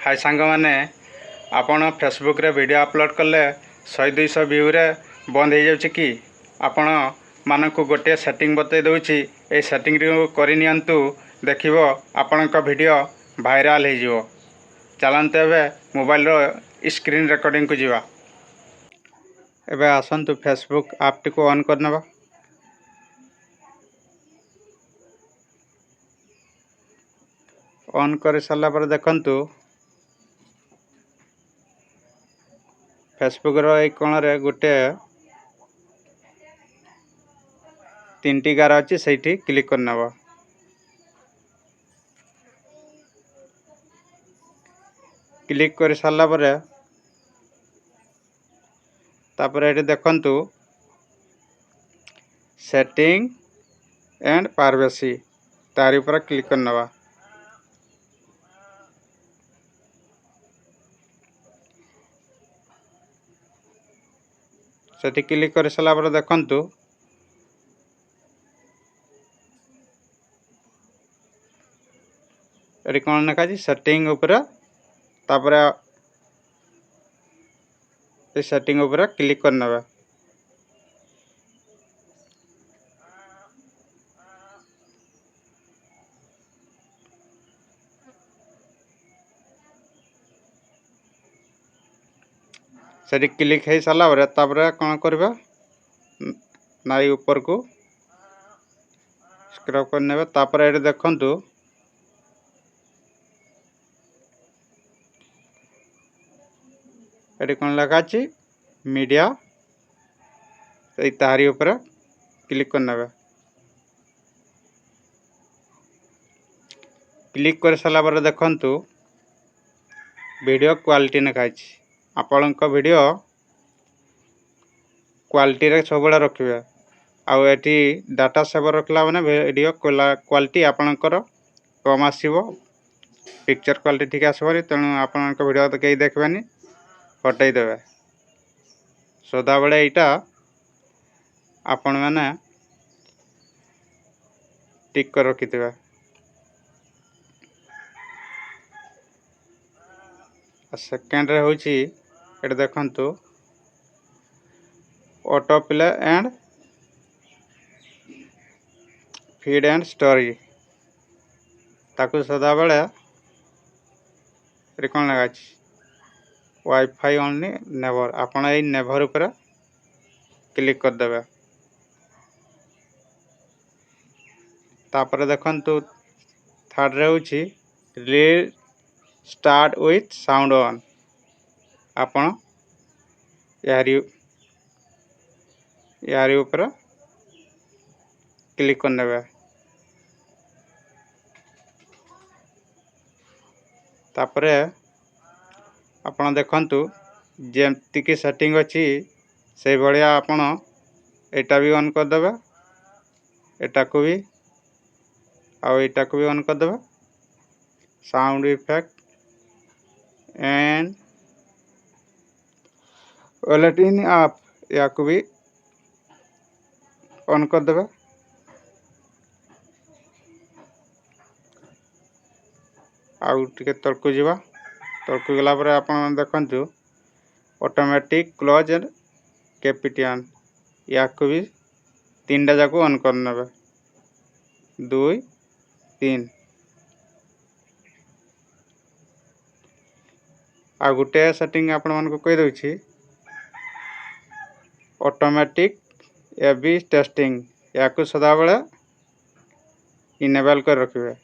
हाय सांग मैंने आपण फेसबुक रे वीडियो अपलोड कले 100-200 व्यू रे बंद हो जाउछि कि आपण मानक गोटे सेटिंग बतई दउछि ए सेटिंग रे करि नियंतु देखिबो आपणक वीडियो वायरल हो जिवो। चलते एबे मोबाइल रो स्क्रीन रिकॉर्डिंग को जीवा। एबे आसंतु फेसबुक ऐप टी को ऑन करनबा। ऑन कर सारा पर देखंतु फेसबुक रो एक कोण रे गोटे तीनटी गार अच्छी सही क्लिक करनबा। क्लिक कर सारा पर तापर ये देखंतु सेटिंग एंड प्राइवेसी तारी ऊपर क्लिक करनबा। सेठी क्लिक कर सारा पर देखंतु एटी कोन लिखा अछि सेटिंग ऊपर तापर ए सेटिंग ऊपर क्लिक करनबा। सेठी क्लिक है सारा पर तापर कोन करबा नाई ऊपर को स्क्रॉल करनेबा। तापर एटी देखंतु एटी कोन लगा अछि मीडिया ए तारी ऊपर क्लिक करनेबा। क्लिक कर सारा पर देखंतु वीडियो क्वालिटी लिखा अछि। आपनक वीडियो क्वालिटी रे सब बडा रखिबे आउ एटी डाटा सेवर रखला माने वीडियो क्वालिटी आपनकर कम आसीबो पिक्चर क्वालिटी ठीक आसबरी तेणु आपनक वीडियो तो कई देखबेनी हटाई देबे। सदा बेले एटा आपण माने टिक कर रखिथिबे। सेकेंड रे होची एटा देखंतु auto play and feed and story ताकू सदा बेले एटी कोन लगा अछि वाईफाई ओनली नेवर आपण ए नेवर ऊपर क्लिक कर देबे। तापर देखंतु थर्ड रे होची reel start with sound on आपण यारी ऊपर क्लिक करनेबे। तापरे आपण देखंतु जेमति की सेटिंग अछि से भलिया आपण एटा भी ऑन कर देबे एटा को भी आउ एटा को भी ऑन कर देबे। Sound effect and wallet in app या को भी ऑन कर देबे। आउ टिके तळकु जीवा तळकु गेला पर आपण देखंतु ऑटोमेटिक क्लोज एंड कैपिटन या को भी तीनटा जाको ऑन कर नेबे 2 3 आ गुटे सेटिंग आपण मन को कहि दउछि ऑटोमेटिक एबी टेस्टिंग या को सदा बेले इनेबल कर रखिबे।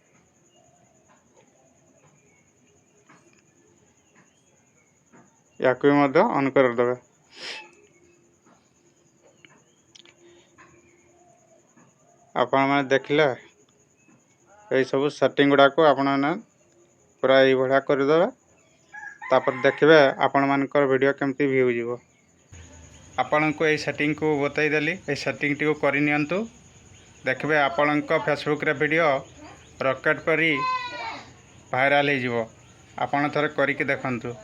या को मध्य ऑन कर देबे। आपण माने देखले ए सब सेटिंग गुडा को आपण माने पूरा ए भडा कर देबे। तापर देखबे आपण मानकर वीडियो केमती व्यू जीवो। आपण को ए सेटिंग को बताई देली ए सेटिंग टी को करि नियंतु देखबे आपणक फेसबुक रे वीडियो रॉकेट परी वायरल हो जिवो। आपण थरे करि के देखंतु।